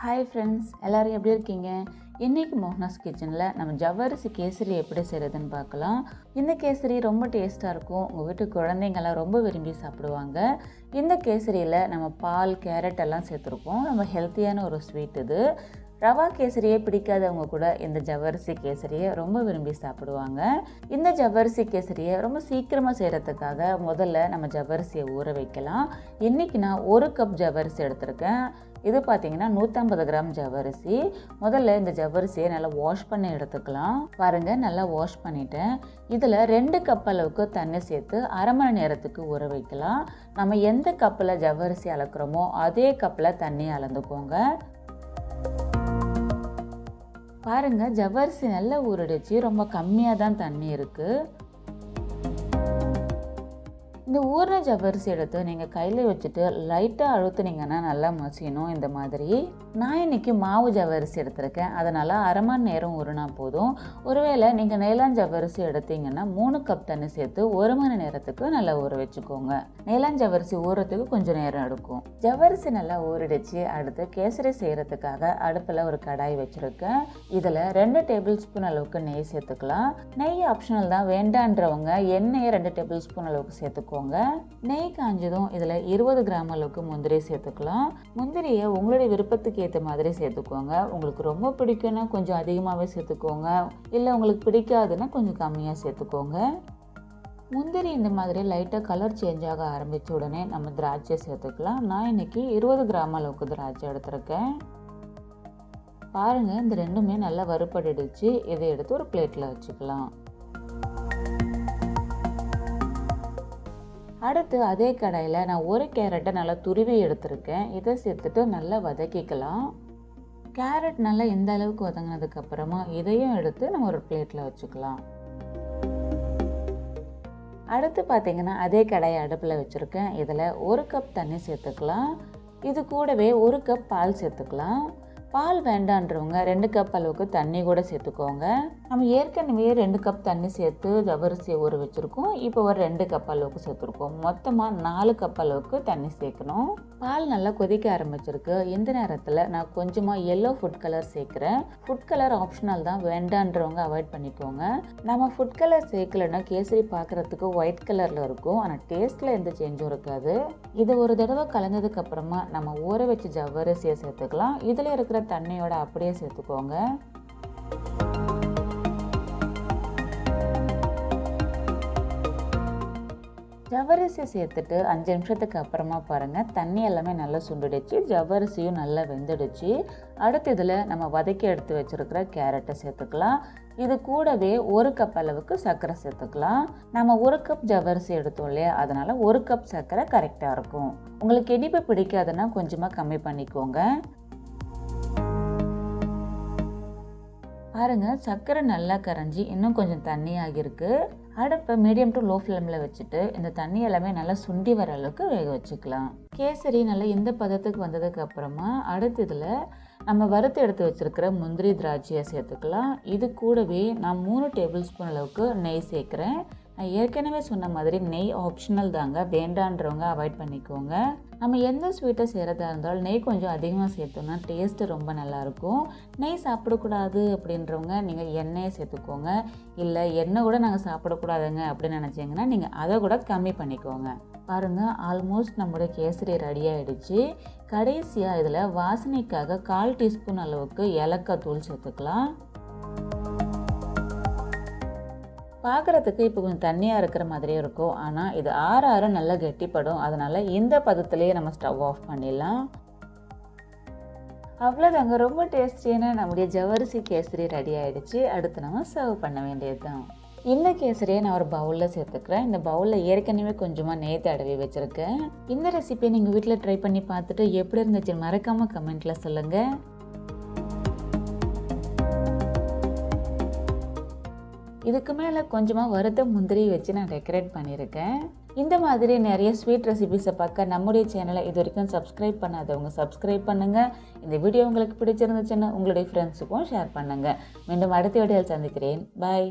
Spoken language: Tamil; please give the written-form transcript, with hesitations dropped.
ஹாய் ஃப்ரெண்ட்ஸ், எல்லோரும் எப்படி இருக்கீங்க? இன்றைக்கி மோகனாஸ் கிச்சனில் நம்ம ஜவ்வரிசி கேசரி எப்படி செய்கிறதுன்னு பார்க்கலாம். இந்த கேசரி ரொம்ப டேஸ்ட்டாக இருக்கும். உங்கள் வீட்டு குழந்தைங்கள்லாம் ரொம்ப விரும்பி சாப்பிடுவாங்க. இந்த கேசரியில் நம்ம பால், கேரட் எல்லாம் சேர்த்துருக்கோம். நம்ம ஹெல்த்தியான ஒரு ஸ்வீட் இது. ரவா கேசரியே பிடிக்காதவங்க கூட இந்த ஜவ்வரிசி கேசரியை ரொம்ப விரும்பி சாப்பிடுவாங்க. இந்த ஜவ்வரிசி கேசரியை ரொம்ப சீக்கிரமாக செய்கிறதுக்காக முதல்ல நம்ம ஜவ்வரிசியை ஊற வைக்கலாம். இன்றைக்கி நான் 1 கப் ஜவ்வரிசி எடுத்திருக்கேன். இது பார்த்திங்கன்னா 150 கிராம் ஜவ்வரிசி. முதல்ல இந்த ஜவ்வரிசியை நல்லா வாஷ் பண்ணி எடுத்துக்கலாம். பாருங்கள், நல்லா வாஷ் பண்ணிட்டேன். இதில் 2 கப் அளவுக்கு தண்ணி சேர்த்து அரை மணி நேரத்துக்கு ஊற வைக்கலாம். நம்ம எந்த கப்பில் ஜவ்வரிசி அளக்குறோமோ அதே கப்பில் தண்ணி அளந்துக்கோங்க. பாருங்கள், ஜவ்வரிசி நல்லா ஊறிடுச்சு. ரொம்ப கம்மியாக தான் தண்ணி இருக்குது. இந்த ஊறின ஜவ்வரிசி எடுத்து நீங்கள் கையில் வச்சுட்டு லைட்டாக அழுத்துனீங்கன்னா நல்லா மசியணும். இந்த மாதிரி நான் இன்றைக்கி மாவு ஜவ்வரிசி எடுத்திருக்கேன். அதனால் அரை மணி நேரம் ஊறினா போதும். ஒருவேளை நீங்கள் நெய்லான் ஜவ்வரிசி எடுத்தீங்கன்னா 3 கப் தண்ணி சேர்த்து 1 மணி நேரத்துக்கு நல்லா ஊற வச்சுக்கோங்க. நெய்லான் ஜவ்வரிசி ஊறுறதுக்கு கொஞ்சம் நேரம் எடுக்கும். ஜவ்வரிசி நல்லா ஊறிடுச்சு. அடுத்து கேசரி செய்கிறதுக்காக அடுப்பில் ஒரு கடாய் வச்சுருக்கேன். இதில் 2 டேபிள் ஸ்பூன் அளவுக்கு நெய் சேர்த்துக்கலாம். நெய் ஆப்ஷனல் தான், வேண்டான்றவங்க எண்ணெயை 2 டேபிள் ஸ்பூன் அளவுக்கு சேர்த்துக்கோங்க. நெய் காஞ்சதும் இதில் 20 கிராம் அளவுக்கு முந்திரி சேர்த்துக்கலாம். முந்திரியை உங்களுடைய விருப்பத்துக்கு ஏற்ற மாதிரி சேர்த்துக்கோங்க. உங்களுக்கு ரொம்ப பிடிக்கும்னா கொஞ்சம் அதிகமாகவே சேர்த்துக்கோங்க. இல்லை உங்களுக்கு பிடிக்காதுன்னா கொஞ்சம் கம்மியாக சேர்த்துக்கோங்க. முந்திரி இந்த மாதிரி லைட்டாக கலர் சேஞ்ச் ஆக ஆரம்பித்த உடனே நம்ம திராட்சை சேர்த்துக்கலாம். நான் இன்றைக்கி 20 கிராம் அளவுக்கு திராட்சை எடுத்திருக்கேன். பாருங்கள், இந்த ரெண்டுமே நல்லா வறுபட்டுடுச்சு. இதை எடுத்து ஒரு பிளேட்டில் வச்சுக்கலாம். அடுத்து அதே கடாயில் நான் 1 கேரட்டை நல்லா துருவி எடுத்திருக்கேன். இதை சேர்த்துட்டு நல்லா வதக்கிக்கலாம். கேரட் நல்லா இந்த அளவுக்கு வதங்கினதுக்கப்புறமா இதையும் எடுத்து நம்ம ஒரு பிளேட்டில் வச்சுக்கலாம். அடுத்து பார்த்திங்கன்னா அதே கடாயை அடுப்பில் வச்சுருக்கேன். இதில் 1 கப் தண்ணி சேர்த்துக்கலாம். இது கூடவே 1 கப் பால் சேர்த்துக்கலாம். பால் வேண்டான்றவங்க 2 கப் அளவுக்கு தண்ணி கூட சேர்த்துக்கோங்க. நம்ம ஏற்கனவே 2 கப் தண்ணி சேர்த்து ஜவ்வரிசியை ஊற வச்சுருக்கோம். இப்போ ஒரு 2 கப் அளவுக்கு சேர்த்துருக்கோம். மொத்தமாக 4 கப் அளவுக்கு தண்ணி சேர்க்கணும். பால் நல்லா கொதிக்க ஆரம்பிச்சிருக்கு. இந்த நேரத்தில் நான் கொஞ்சமாக எல்லோ ஃபுட் கலர் சேர்க்குறேன். ஃபுட் கலர் ஆப்ஷனல் தான், வேண்டான்றவங்க அவாய்ட் பண்ணிக்கோங்க. நம்ம ஃபுட் கலர் சேர்க்கலைன்னா கேசரி பார்க்குறதுக்கு ஒயிட் கலரில் இருக்கும். ஆனால் டேஸ்ட்டில் எந்த சேஞ்சும் இருக்காது. இது ஒரு தடவை கலந்ததுக்கப்புறமா நம்ம ஊற வச்ச ஜவ்வரிசியை சேர்த்துக்கலாம். இதில் இருக்கிற தண்ணியோட அப்படியே சேர்த்துக்கோங்க. ஜவ்வரிசியை சேர்த்துட்டு 5 நிமிஷத்துக்கு அப்புறமா பாருங்கள், தண்ணி எல்லாமே நல்லா சுண்டுடுச்சு. ஜவ்வரிசியும் நல்லா வெந்துடுச்சு. அடுத்து இதில் நம்ம வதக்கி எடுத்து வச்சுருக்கிற கேரட்டை சேர்த்துக்கலாம். இது கூடவே 1 கப் அளவுக்கு சர்க்கரை சேர்த்துக்கலாம். நம்ம 1 கப் ஜவ்வரிசி எடுத்தோம் இல்லையா, அதனால் 1 கப் சர்க்கரை கரெக்டாக இருக்கும். உங்களுக்கு இனிப்பு பிடிக்காதுன்னா கொஞ்சமாக கம்மி பண்ணிக்கோங்க. பாருங்கள், சர்க்கரை நல்லா கரைஞ்சி இன்னும் கொஞ்சம் தண்ணி ஆகியிருக்கு. அடுப்பை மீடியம் டு லோ ஃப்ளேமில் வச்சுட்டு இந்த தண்ணி எல்லாமே நல்லா சுண்டி வர அளவுக்கு வேக வச்சுக்கலாம். கேசரி நல்லா இந்த பதத்துக்கு வந்ததுக்கு அப்புறமா அடுத்து இதில் நம்ம வறுத்து எடுத்து வச்சுருக்கிற முந்திரி திராட்சையை சேர்த்துக்கலாம். இது கூடவே நான் 3 டேபிள் ஸ்பூன் அளவுக்கு நெய் சேர்க்குறேன். நான் ஏற்கனவே சொன்ன மாதிரி நெய் ஆப்ஷனல் தாங்க, வேண்டான்றவங்க அவாய்ட் பண்ணிக்கோங்க. நம்ம எந்த ஸ்வீட்டை செய்கிறதா இருந்தாலும் நெய் கொஞ்சம் அதிகமாக சேர்த்தோம்னா டேஸ்ட்டு ரொம்ப நல்லாயிருக்கும். நெய் சாப்பிடக்கூடாது அப்படின்றவங்க நீங்கள் எண்ணெயை சேர்த்துக்கோங்க. இல்லை எண்ணெய் கூட நாங்கள் சாப்பிடக்கூடாதுங்க அப்படின்னு நினச்சிங்கன்னா நீங்கள் அதை கூட கம்மி பண்ணிக்கோங்க. பாருங்கள், ஆல்மோஸ்ட் நம்மளுடைய கேசரி ரெடி ஆகிடுச்சு. கடைசியாக இதில் வாசனைக்காக 1/4 டீஸ்பூன் அளவுக்கு ஏலக்காய் தூள் சேர்த்துக்கலாம். பார்க்குறதுக்கு இப்போ கொஞ்சம் தண்ணியாக இருக்கிற மாதிரியே இருக்கும். ஆனால் இது ஆற நல்லா கெட்டிப்படும். அதனால் இந்த பதத்துலேயே நம்ம ஸ்டவ் ஆஃப் பண்ணிடலாம். அவ்வளோதாங்க, ரொம்ப டேஸ்டியான நம்முடைய ஜவ்வரிசி கேசரி ரெடி ஆகிடுச்சு. அடுத்து நம்ம சர்வ் பண்ண வேண்டியது தான். இந்த கேசரியை நான் ஒரு பவுலில் சேர்த்துக்கிறேன். இந்த பவுலில் ஏற்கனவே கொஞ்சமாக நெய் தடவி வச்சுருக்கேன். இந்த ரெசிபியை நீங்கள் வீட்டில் ட்ரை பண்ணி பார்த்துட்டு எப்படி இருந்துச்சு மறக்காமல் கமெண்ட்டில் சொல்லுங்கள். இதுக்கு மேலே கொஞ்சமாக வறுத்த முந்திரி வச்சு நான் டெக்கரேட் பண்ணியிருக்கேன். இந்த மாதிரி நிறைய ஸ்வீட் ரெசிபிஸை பார்க்க நம்முடைய சேனலை இது வரைக்கும் சப்ஸ்கிரைப் பண்ணாதவங்க சப்ஸ்கிரைப் பண்ணுங்கள். இந்த வீடியோ உங்களுக்கு பிடிச்சிருந்துச்சுன்னா உங்களுடைய ஃப்ரெண்ட்ஸுக்கும் ஷேர் பண்ணுங்கள். மீண்டும் அடுத்த வீடியோவில் சந்திக்கிறேன். பாய்.